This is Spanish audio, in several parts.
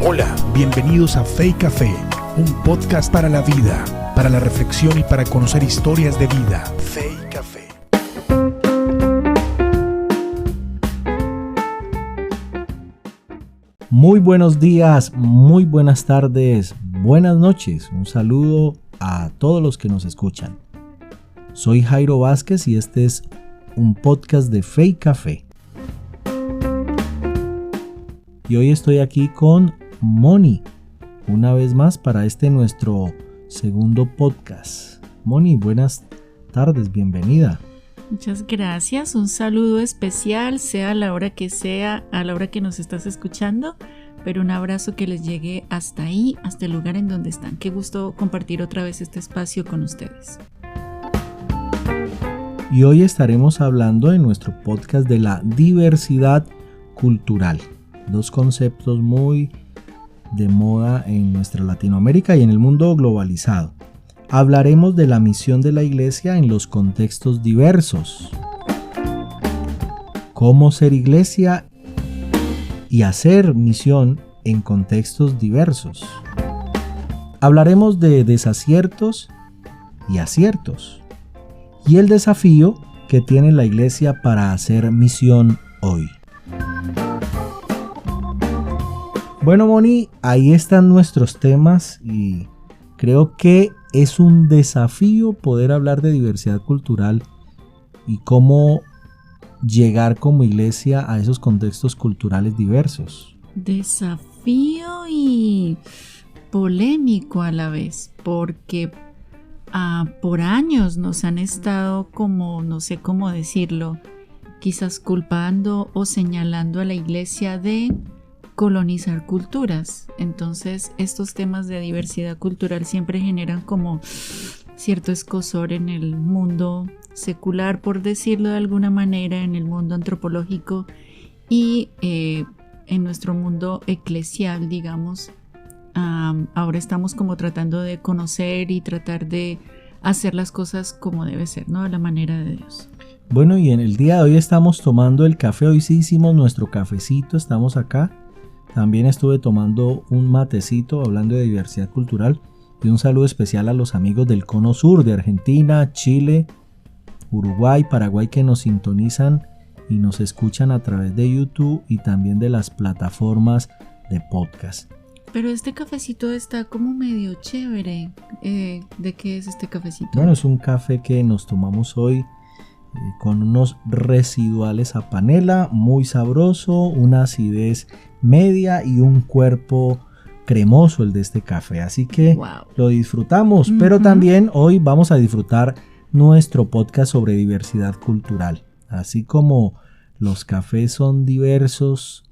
Hola, bienvenidos a Fe y Café, un podcast para la vida, para la reflexión y para conocer historias de vida. Fe y Café. Muy buenos días, muy buenas tardes, buenas noches. Un saludo a todos los que nos escuchan. Soy Jairo Vázquez y este es un podcast de Fe y Café. Y hoy estoy aquí con Moni, una vez más para este nuestro segundo podcast. Moni, buenas tardes, bienvenida. Muchas gracias, un saludo especial, sea a la hora que sea, a la hora que nos estás escuchando, pero un abrazo que les llegue hasta ahí, hasta el lugar en donde están. Qué gusto compartir otra vez este espacio con ustedes. Y hoy estaremos hablando en nuestro podcast de la diversidad cultural. Dos conceptos muy de moda en nuestra Latinoamérica y en el mundo globalizado. Hablaremos de la misión de la iglesia en los contextos diversos. Cómo ser iglesia y hacer misión en contextos diversos. Hablaremos de desaciertos y aciertos. Y el desafío que tiene la iglesia para hacer misión hoy. Bueno, Moni, ahí están nuestros temas y creo que es un desafío poder hablar de diversidad cultural y cómo llegar como iglesia a esos contextos culturales diversos. Desafío y polémico a la vez, porque por años nos han estado como, no sé cómo decirlo, quizás culpando o señalando a la iglesia de colonizar culturas. Entonces estos temas de diversidad cultural siempre generan como cierto escozor en el mundo secular, por decirlo de alguna manera, en el mundo antropológico y en nuestro mundo eclesial, digamos. Ahora estamos como tratando de conocer y tratar de hacer las cosas como debe ser, ¿no? A la manera de Dios. Bueno, y en el día de hoy estamos tomando el café. Hoy sí hicimos nuestro cafecito, estamos acá. También estuve tomando un matecito hablando de diversidad cultural y un saludo especial a los amigos del Cono Sur, de Argentina, Chile, Uruguay, Paraguay, que nos sintonizan y nos escuchan a través de YouTube y también de las plataformas de podcast. Pero este cafecito está como medio chévere. ¿De qué es este cafecito? Bueno, es un café que nos tomamos hoy con unos residuales a panela, muy sabroso, una acidez media y un cuerpo cremoso el de este café. Así que wow, lo disfrutamos, pero también hoy vamos a disfrutar nuestro podcast sobre diversidad cultural. Así como los cafés son diversos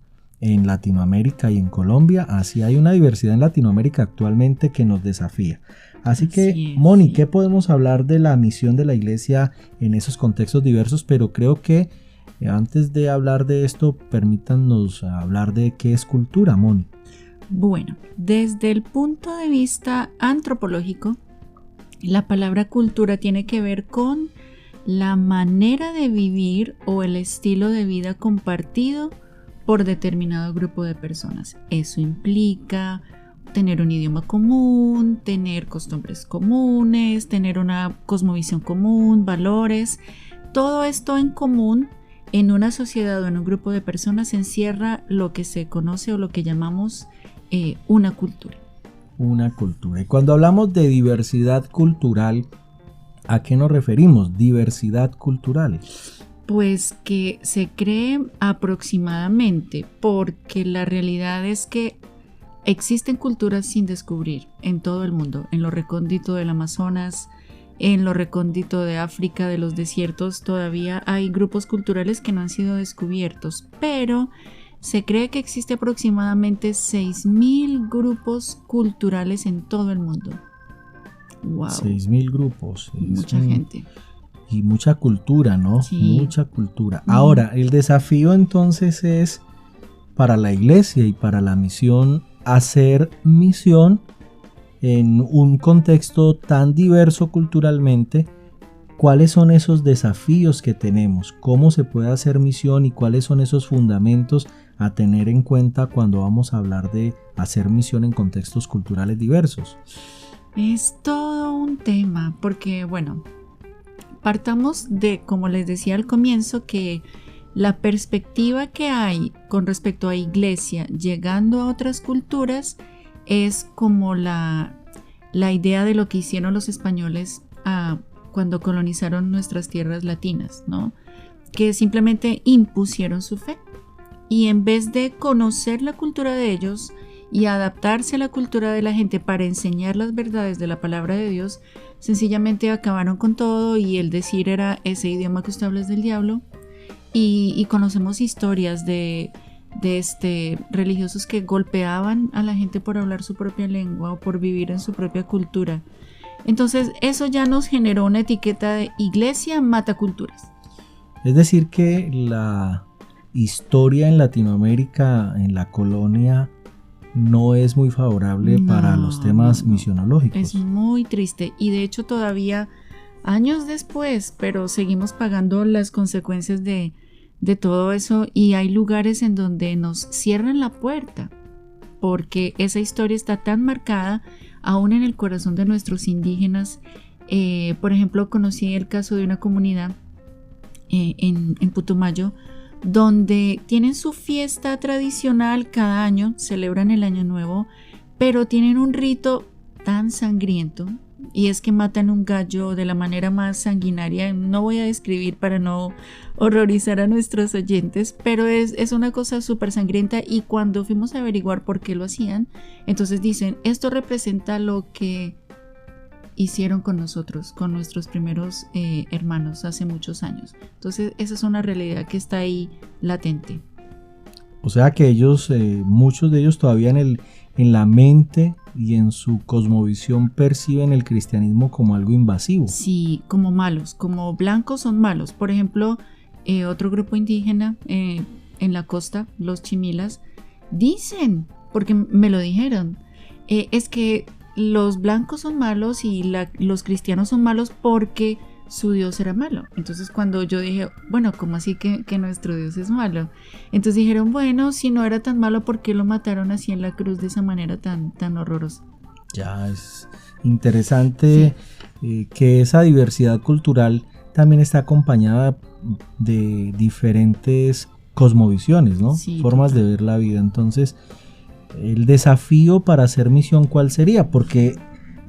en Latinoamérica y en Colombia, así hay una diversidad en Latinoamérica actualmente que nos desafía. Así que, Moni, ¿qué podemos hablar de la misión de la iglesia en esos contextos diversos? Pero creo que antes de hablar de esto, permítanos hablar de qué es cultura, Moni. Bueno, desde el punto de vista antropológico, la palabra cultura tiene que ver con la manera de vivir o el estilo de vida compartido por determinado grupo de personas. Eso implica tener un idioma común, tener costumbres comunes, tener una cosmovisión común, valores. Todo esto en común en una sociedad o en un grupo de personas encierra lo que se conoce o lo que llamamos una cultura. Una cultura. Y cuando hablamos de diversidad cultural, ¿a qué nos referimos? Diversidad cultural. Pues que se cree aproximadamente, porque la realidad es que existen culturas sin descubrir en todo el mundo, en lo recóndito del Amazonas, en lo recóndito de África, de los desiertos, todavía hay grupos culturales que no han sido descubiertos, pero se cree que existe aproximadamente 6.000 grupos culturales en todo el mundo. Wow. 6.000 grupos. Mucha gente. Y mucha cultura, ¿no? Sí. Mucha cultura. Ahora, el desafío entonces es para la iglesia y para la misión, hacer misión en un contexto tan diverso culturalmente ¿Cuáles son esos desafíos que tenemos? ¿Cómo se puede hacer misión y cuáles son esos fundamentos a tener en cuenta cuando vamos a hablar de hacer misión en contextos culturales diversos? Es todo un tema, porque bueno, partamos de, como les decía al comienzo, que la perspectiva que hay con respecto a iglesia llegando a otras culturas es como la idea de lo que hicieron los españoles cuando colonizaron nuestras tierras latinas, ¿no? Que simplemente impusieron su fe y en vez de conocer la cultura de ellos y adaptarse a la cultura de la gente para enseñar las verdades de la palabra de Dios, sencillamente acabaron con todo y el decir era ese idioma que usted habla es del diablo. Y conocemos historias de religiosos que golpeaban a la gente por hablar su propia lengua o por vivir en su propia cultura. Entonces eso ya nos generó una etiqueta de iglesia mata culturas. Es decir que la historia en Latinoamérica, en la colonia, no es muy favorable para los temas misionológicos. Es muy triste y de hecho todavía años después, pero seguimos pagando las consecuencias de todo eso y hay lugares en donde nos cierran la puerta porque esa historia está tan marcada aún en el corazón de nuestros indígenas. Por ejemplo, conocí el caso de una comunidad en Putumayo donde tienen su fiesta tradicional cada año, celebran el Año Nuevo, pero tienen un rito tan sangriento y es que matan un gallo de la manera más sanguinaria. No voy a describir para no horrorizar a nuestros oyentes, pero es una cosa súper sangrienta y cuando fuimos a averiguar por qué lo hacían, entonces dicen, esto representa lo que hicieron con nosotros, con nuestros primeros hermanos hace muchos años. Entonces esa es una realidad que está ahí latente. O sea que ellos, muchos de ellos todavía en la mente y en su cosmovisión perciben el cristianismo como algo invasivo. Sí, como malos, como blancos son malos. Por ejemplo, otro grupo indígena en la costa, los chimilas, dicen, porque me lo dijeron, es que los blancos son malos y los cristianos son malos porque su Dios era malo. Entonces cuando yo dije, bueno, ¿cómo así que nuestro Dios es malo? Entonces dijeron, bueno, si no era tan malo, ¿por qué lo mataron así en la cruz de esa manera tan horrorosa? Ya es interesante que esa diversidad cultural también está acompañada de diferentes cosmovisiones, ¿no? Sí, formas de ver la vida. Entonces, el desafío para hacer misión, ¿cuál sería? Porque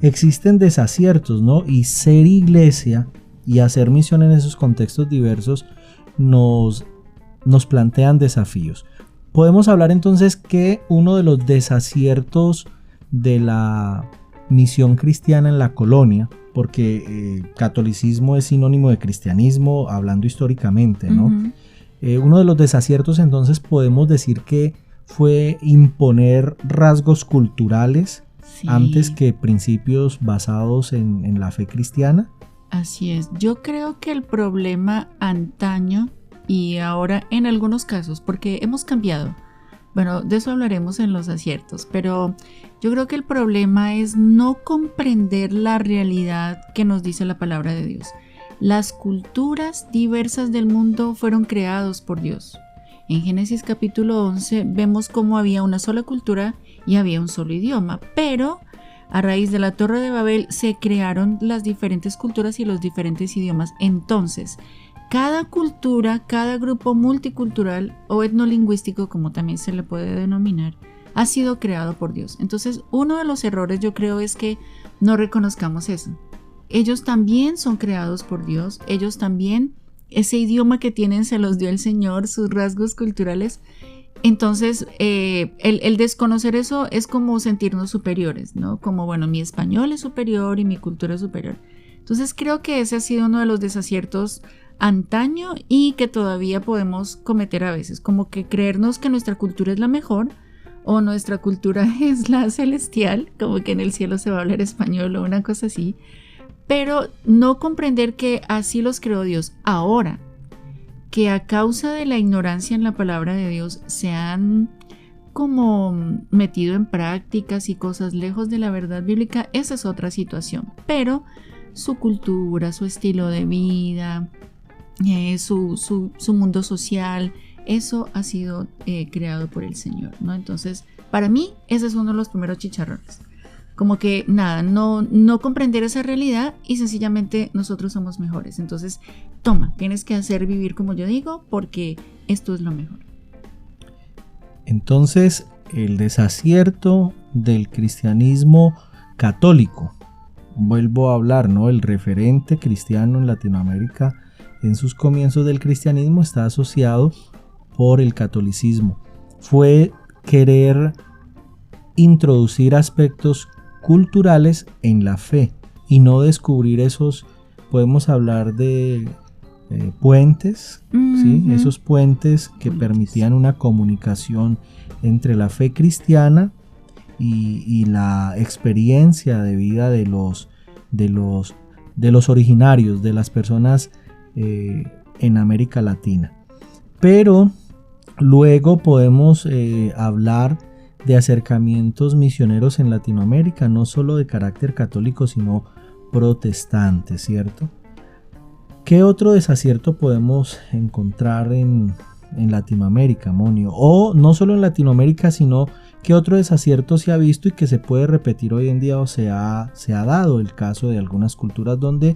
existen desaciertos, ¿no? Y ser iglesia y hacer misión en esos contextos diversos nos plantean desafíos. Podemos hablar entonces que uno de los desaciertos de la misión cristiana en la colonia, porque catolicismo es sinónimo de cristianismo, hablando históricamente, ¿no? Uh-huh. Uno de los desaciertos entonces podemos decir que fue imponer rasgos culturales, sí, antes que principios basados en la fe cristiana. Así es. Yo creo que el problema antaño y ahora en algunos casos, porque hemos cambiado, bueno, de eso hablaremos en los aciertos, pero yo creo que el problema es no comprender la realidad que nos dice la palabra de Dios. Las culturas diversas del mundo fueron creados por Dios. En Génesis capítulo 11 vemos cómo había una sola cultura y había un solo idioma, pero a raíz de la Torre de Babel se crearon las diferentes culturas y los diferentes idiomas. Entonces, cada cultura, cada grupo multicultural o etnolingüístico, como también se le puede denominar, ha sido creado por Dios. Entonces, uno de los errores yo creo es que no reconozcamos eso. Ellos también son creados por Dios, ellos también, ese idioma que tienen se los dio el Señor, sus rasgos culturales. Entonces, el desconocer eso es como sentirnos superiores, ¿no? Como, bueno, mi español es superior y mi cultura es superior. Entonces, creo que ese ha sido uno de los desaciertos antaño y que todavía podemos cometer a veces, como que creernos que nuestra cultura es la mejor o nuestra cultura es la celestial, como que en el cielo se va a hablar español o una cosa así, pero no comprender que así los creó Dios. Ahora, que a causa de la ignorancia en la palabra de Dios se han como metido en prácticas y cosas lejos de la verdad bíblica, esa es otra situación. Pero su cultura, su estilo de vida, su mundo social. Eso ha sido creado por el Señor, ¿no? Entonces, para mí, ese es uno de los primeros chicharrones. Como que nada, no comprender esa realidad y sencillamente nosotros somos mejores. Entonces, tienes que hacer vivir como yo digo, porque esto es lo mejor. Entonces, el desacierto del cristianismo católico, vuelvo a hablar, ¿no? El referente cristiano en Latinoamérica en sus comienzos del cristianismo está asociado por el catolicismo. Fue querer introducir aspectos culturales en la fe y no descubrir esos, podemos hablar de puentes, ¿sí? Esos puentes que permitían una comunicación entre la fe cristiana y la experiencia de vida de los originarios, de las personas en América Latina. Pero luego podemos hablar de acercamientos misioneros en Latinoamérica, no solo de carácter católico, sino protestante, ¿cierto? ¿Qué otro desacierto podemos encontrar en Latinoamérica, Monio? O no solo en Latinoamérica, sino ¿qué otro desacierto se ha visto y que se puede repetir hoy en día o se ha dado el caso de algunas culturas donde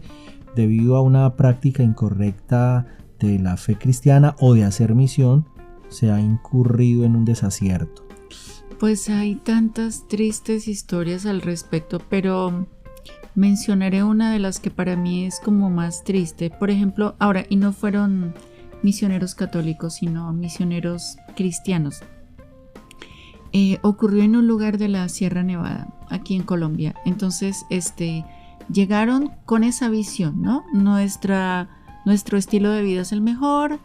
debido a una práctica incorrecta de la fe cristiana o de hacer misión se ha incurrido en un desacierto? Pues hay tantas tristes historias al respecto, pero mencionaré una de las que para mí es como más triste. Por ejemplo, ahora, y no fueron misioneros católicos, sino misioneros cristianos. Ocurrió en un lugar de la Sierra Nevada, aquí en Colombia. Entonces, llegaron con esa visión, ¿no? Nuestro estilo de vida es el mejor,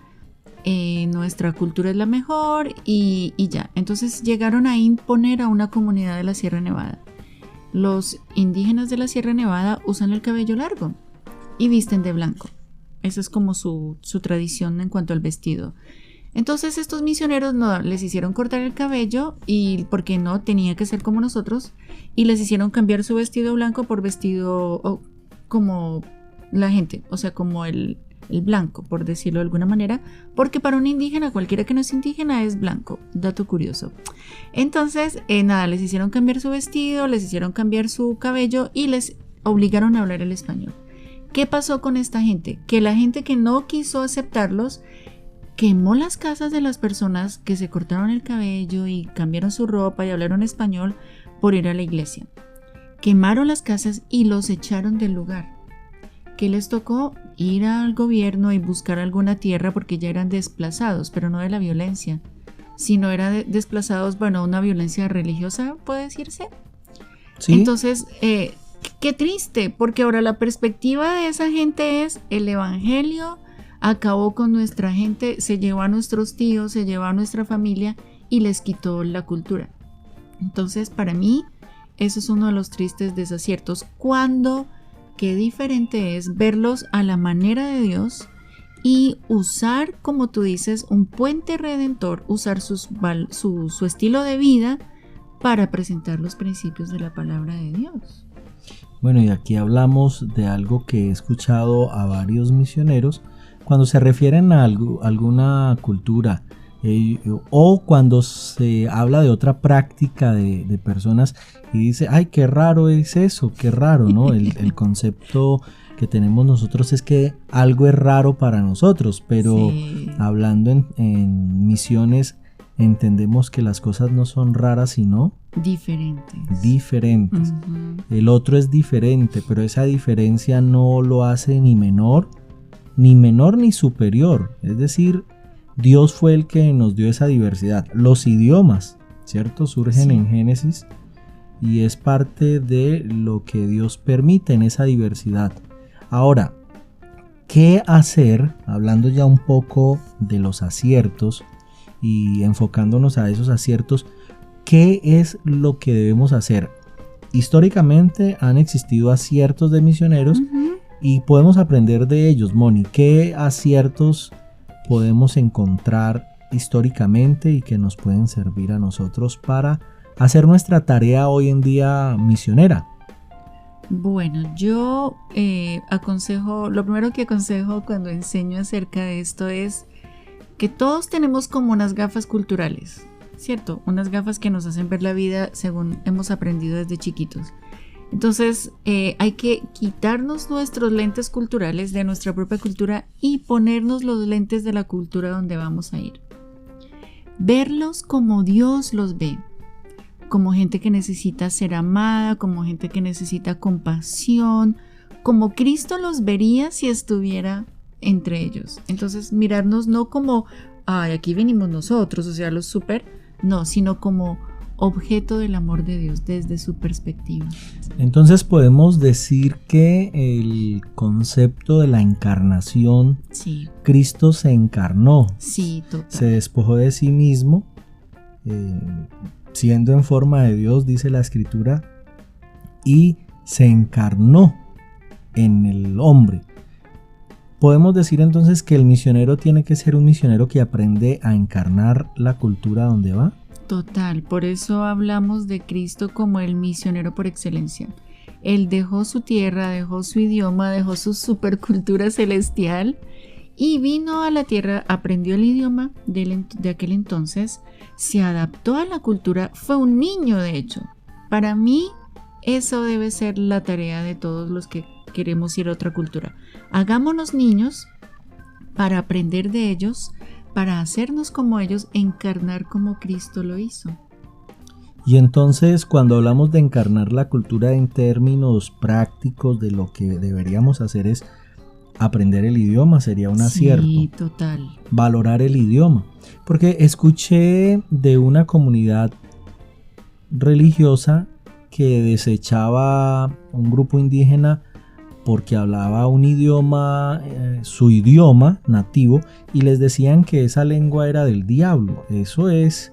nuestra cultura es la mejor y ya. Entonces llegaron a imponer a una comunidad de la Sierra Nevada. Los indígenas de la Sierra Nevada usan el cabello largo y visten de blanco. Esa es como su tradición en cuanto al vestido. Entonces estos misioneros no les hicieron cortar el cabello y porque no tenía que ser como nosotros y les hicieron cambiar su vestido blanco por vestido como la gente, o sea, como el blanco, por decirlo de alguna manera, porque para un indígena, cualquiera que no es indígena es blanco, dato curioso. Entonces, les hicieron cambiar su vestido, les hicieron cambiar su cabello y les obligaron a hablar el español. ¿Qué pasó con esta gente? Que la gente que no quiso aceptarlos quemó las casas de las personas que se cortaron el cabello y cambiaron su ropa y hablaron español por ir a la iglesia. Quemaron las casas y los echaron del lugar. ¿Qué les tocó? Ir al gobierno y buscar alguna tierra porque ya eran desplazados, pero no de la violencia, sino eran desplazados, una violencia religiosa, puede decirse. Sí. Entonces, qué triste, porque ahora la perspectiva de esa gente es el evangelio acabó con nuestra gente, se llevó a nuestros tíos, se llevó a nuestra familia y les quitó la cultura. Entonces, para mí, eso es uno de los tristes desaciertos. Cuando qué diferente es verlos a la manera de Dios y usar, como tú dices, un puente redentor, usar su estilo de vida para presentar los principios de la palabra de Dios. Bueno, y aquí hablamos de algo que he escuchado a varios misioneros cuando se refieren a alguna cultura o cuando se habla de otra práctica de personas y dice, ay, qué raro es eso, qué raro, ¿no? El concepto que tenemos nosotros es que algo es raro para nosotros, pero sí. Hablando en misiones entendemos que las cosas no son raras sino diferentes. Uh-huh. El otro es diferente, pero esa diferencia no lo hace ni menor ni superior, es decir, Dios fue el que nos dio esa diversidad. Los idiomas, ¿cierto? Surgen en Génesis y es parte de lo que Dios permite en esa diversidad. Ahora, ¿qué hacer? Hablando ya un poco de los aciertos y enfocándonos a esos aciertos, ¿qué es lo que debemos hacer? Históricamente han existido aciertos de misioneros y podemos aprender de ellos. Moni, ¿qué aciertos podemos encontrar históricamente y que nos pueden servir a nosotros para hacer nuestra tarea hoy en día misionera? Bueno, yo lo primero que aconsejo cuando enseño acerca de esto es que todos tenemos como unas gafas culturales, ¿cierto? Unas gafas que nos hacen ver la vida según hemos aprendido desde chiquitos. Entonces hay que quitarnos nuestros lentes culturales de nuestra propia cultura y ponernos los lentes de la cultura donde vamos a ir. Verlos como Dios los ve, como gente que necesita ser amada, como gente que necesita compasión, como Cristo los vería si estuviera entre ellos. Entonces mirarnos no como, ay, aquí venimos nosotros, o sea, los súper, no, sino como objeto del amor de Dios desde su perspectiva. Entonces podemos decir que el concepto de la encarnación, sí. Cristo se encarnó, sí, total. Se despojó de sí mismo, siendo en forma de Dios, dice la Escritura, y se encarnó en el hombre. Podemos decir entonces que el misionero tiene que ser un misionero que aprende a encarnar la cultura donde va. Total, por eso hablamos de Cristo como el misionero por excelencia. Él dejó su tierra, dejó su idioma, dejó su supercultura celestial y vino a la tierra, aprendió el idioma de aquel entonces, se adaptó a la cultura, fue un niño de hecho. Para mí eso debe ser la tarea de todos los que queremos ir a otra cultura. Hagámonos niños para aprender de ellos, para hacernos como ellos, encarnar como Cristo lo hizo. Y entonces cuando hablamos de encarnar la cultura en términos prácticos, de lo que deberíamos hacer es aprender el idioma, sería un acierto. Sí, total. Valorar el idioma. Porque escuché de una comunidad religiosa que desechaba un grupo indígena porque hablaba un idioma, su idioma nativo, y les decían que esa lengua era del diablo. Eso es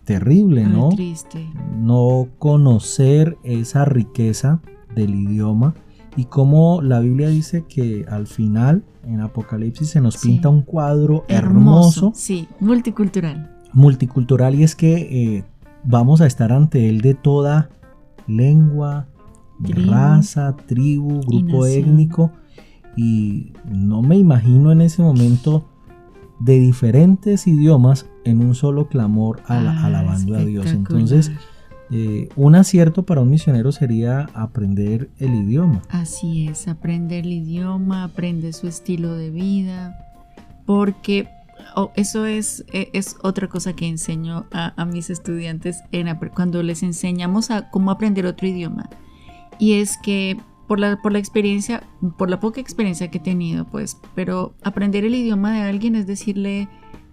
terrible, ¿no? Muy triste. No conocer esa riqueza del idioma, y como la Biblia dice que al final, en Apocalipsis, se nos pinta un cuadro hermoso. Sí, multicultural. Multicultural, y es que vamos a estar ante él de toda lengua, raza, tribu, grupo étnico, y no me imagino en ese momento de diferentes idiomas en un solo clamor alabando a Dios. Entonces un acierto para un misionero sería aprender el idioma. Así es, aprender el idioma, aprender su estilo de vida, porque eso es otra cosa que enseño a mis estudiantes cuando les enseñamos a cómo aprender otro idioma. Y es que por la experiencia, por la poca experiencia que he tenido, pues, pero aprender el idioma de alguien es decirle,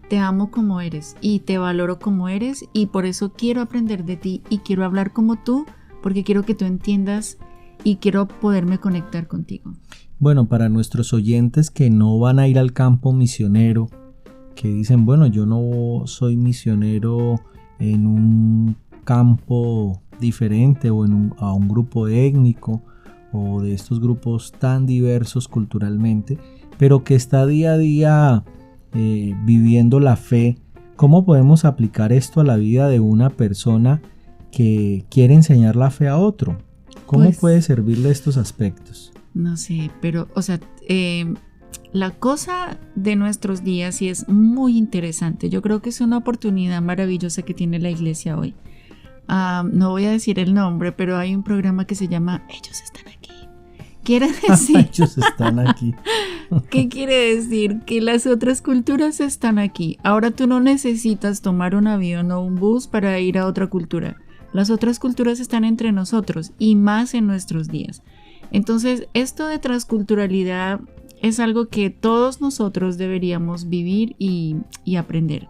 te amo como eres y te valoro como eres, y por eso quiero aprender de ti y quiero hablar como tú, porque quiero que tú entiendas y quiero poderme conectar contigo. Bueno, para nuestros oyentes que no van a ir al campo misionero, que dicen, bueno, yo no soy misionero en un campo diferente o a un grupo étnico o de estos grupos tan diversos culturalmente, pero que está día a día viviendo la fe, ¿cómo podemos aplicar esto a la vida de una persona que quiere enseñar la fe a otro? ¿Cómo puede servirle estos aspectos? No sé, pero o sea, la cosa de nuestros días sí es muy interesante. Yo creo que es una oportunidad maravillosa que tiene la iglesia hoy. No voy a decir el nombre, pero hay un programa que se llama Ellos están aquí. Quiere decir ellos están aquí. ¿Qué quiere decir? Que las otras culturas están aquí. Ahora tú no necesitas tomar un avión o un bus para ir a otra cultura. Las otras culturas están entre nosotros y más en nuestros días. Entonces, esto de transculturalidad es algo que todos nosotros deberíamos vivir y aprender.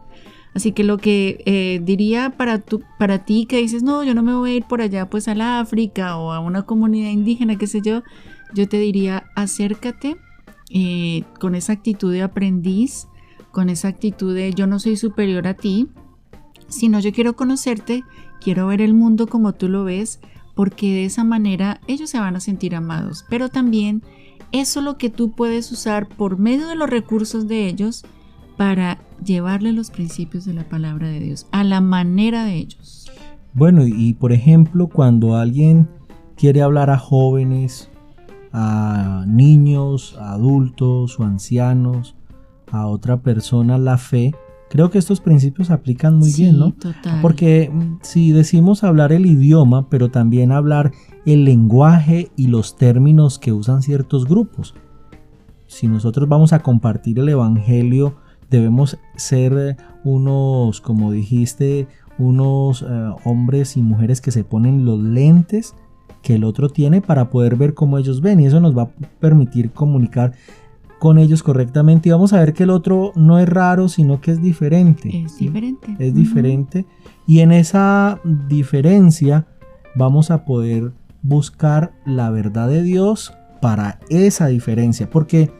Así que lo que diría para ti que dices, no, yo no me voy a ir por allá pues a la África o a una comunidad indígena, qué sé yo te diría, acércate con esa actitud de aprendiz, con esa actitud de yo no soy superior a ti, sino yo quiero conocerte, quiero ver el mundo como tú lo ves, porque de esa manera ellos se van a sentir amados. Pero también eso es lo que tú puedes usar por medio de los recursos de ellos para llevarle los principios de la palabra de Dios a la manera de ellos. Bueno, y por ejemplo, cuando alguien quiere hablar a jóvenes, a niños, a adultos o ancianos, a otra persona la fe, creo que estos principios se aplican muy bien, ¿no? Total. Porque si decimos hablar el idioma, pero también hablar el lenguaje y los términos que usan ciertos grupos. Si nosotros vamos a compartir el evangelio, debemos ser unos, como dijiste, unos hombres y mujeres que se ponen los lentes que el otro tiene para poder ver cómo ellos ven, y eso nos va a permitir comunicar con ellos correctamente, y vamos a ver que el otro no es raro, sino que es diferente. Es diferente. Es diferente, y en esa diferencia vamos a poder buscar la verdad de Dios para esa diferencia. Porque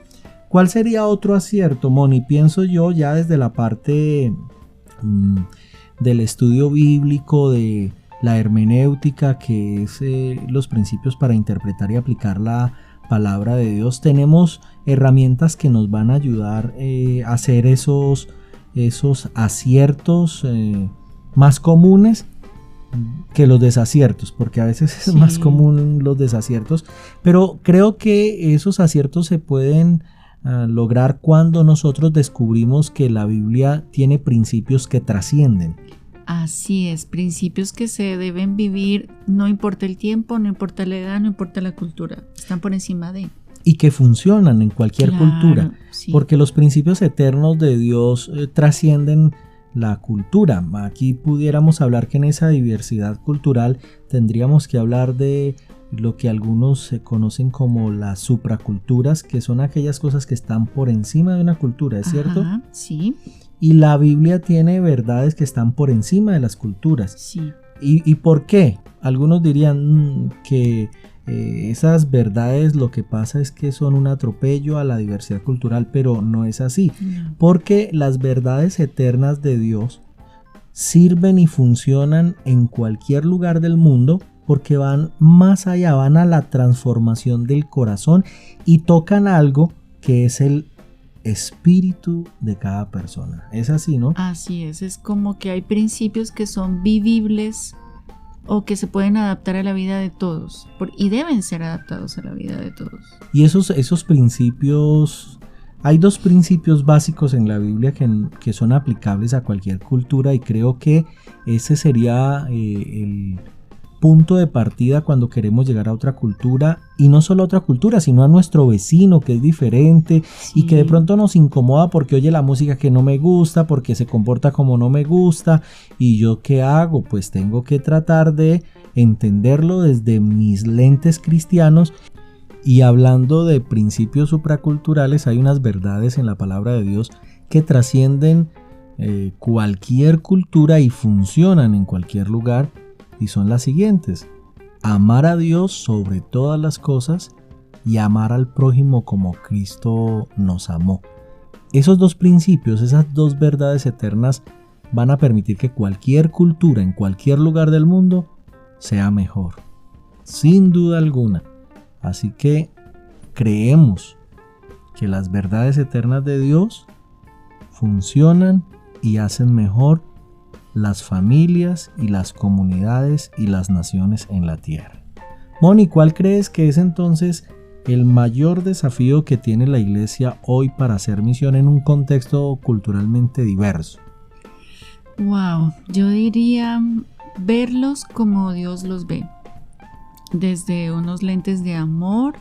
¿cuál sería otro acierto, Moni? Pienso yo ya desde la parte del estudio bíblico, de la hermenéutica, que es los principios para interpretar y aplicar la palabra de Dios. Tenemos herramientas que nos van a ayudar a hacer esos aciertos más comunes que los desaciertos, porque a veces es más común los desaciertos, pero creo que esos aciertos se pueden lograr cuando nosotros descubrimos que la Biblia tiene principios que trascienden. Así es, principios que se deben vivir, no importa el tiempo, no importa la edad, no importa la cultura, están por encima de. Y que funcionan en cualquier cultura, porque los principios eternos de Dios trascienden la cultura. Aquí pudiéramos hablar que en esa diversidad cultural tendríamos que hablar de lo que algunos se conocen como las supraculturas, que son aquellas cosas que están por encima de una cultura, ¿es cierto? Sí. Y la Biblia tiene verdades que están por encima de las culturas. Sí. ¿Y por qué? Algunos dirían que esas verdades lo que pasa es que son un atropello a la diversidad cultural, pero no es así. No. Porque las verdades eternas de Dios sirven y funcionan en cualquier lugar del mundo, porque van más allá, van a la transformación del corazón y tocan algo que es el espíritu de cada persona. Es así, ¿no? Así es como que hay principios que son vivibles o que se pueden adaptar a la vida de todos y deben ser adaptados a la vida de todos. Y esos principios, hay dos principios básicos en la Biblia que son aplicables a cualquier cultura, y creo que ese sería el punto de partida cuando queremos llegar a otra cultura, y no solo a otra cultura, sino a nuestro vecino que es diferente y que de pronto nos incomoda porque oye la música que no me gusta, porque se comporta como no me gusta, y yo ¿qué hago? Pues tengo que tratar de entenderlo desde mis lentes cristianos. Y hablando de principios supraculturales, hay unas verdades en la palabra de Dios que trascienden cualquier cultura y funcionan en cualquier lugar. Y son las siguientes: amar a Dios sobre todas las cosas y amar al prójimo como Cristo nos amó. Esos dos principios, esas dos verdades eternas van a permitir que cualquier cultura en cualquier lugar del mundo sea mejor, sin duda alguna. Así que creemos que las verdades eternas de Dios funcionan y hacen mejor las familias y las comunidades y las naciones en la tierra. Moni, ¿cuál crees que es entonces el mayor desafío que tiene la iglesia hoy para hacer misión en un contexto culturalmente diverso? Wow, yo diría verlos como Dios los ve, desde unos lentes de amor,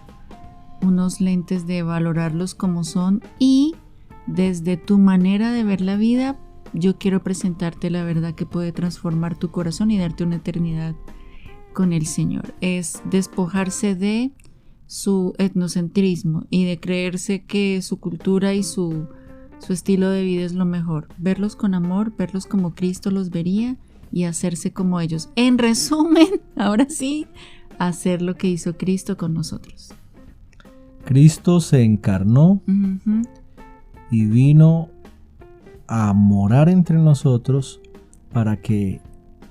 unos lentes de valorarlos como son, y desde tu manera de ver la vida. Yo quiero presentarte la verdad que puede transformar tu corazón y darte una eternidad con el Señor. Es despojarse de su etnocentrismo y de creerse que su cultura y su estilo de vida es lo mejor. Verlos con amor, verlos como Cristo los vería y hacerse como ellos. En resumen, ahora sí, hacer lo que hizo Cristo con nosotros. Cristo se encarnó y vino a morar entre nosotros para que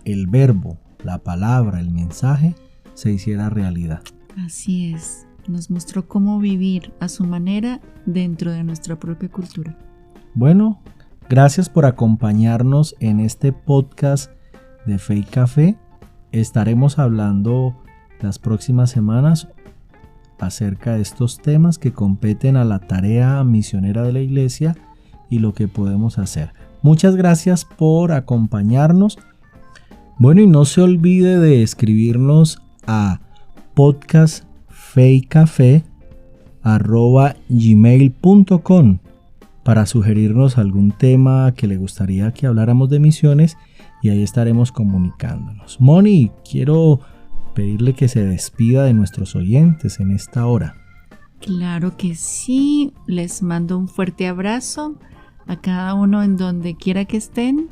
el verbo, la palabra, el mensaje se hiciera realidad. Así es, nos mostró cómo vivir a su manera dentro de nuestra propia cultura. Bueno, gracias por acompañarnos en este podcast de Fe y Café. Estaremos hablando las próximas semanas acerca de estos temas que competen a la tarea misionera de la iglesia y lo que podemos hacer. Muchas gracias por acompañarnos. Bueno, y no se olvide de escribirnos a podcastfeycafe@gmail.com para sugerirnos algún tema que le gustaría que habláramos de misiones, y ahí estaremos comunicándonos. Moni, quiero pedirle que se despida de nuestros oyentes en esta hora. Claro que sí, les mando un fuerte abrazo a cada uno en donde quiera que estén.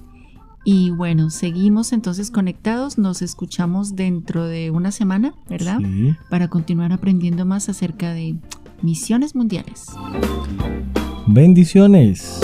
Y bueno, seguimos entonces conectados, nos escuchamos dentro de una semana, ¿verdad? Sí. Para continuar aprendiendo más acerca de misiones mundiales. Bendiciones.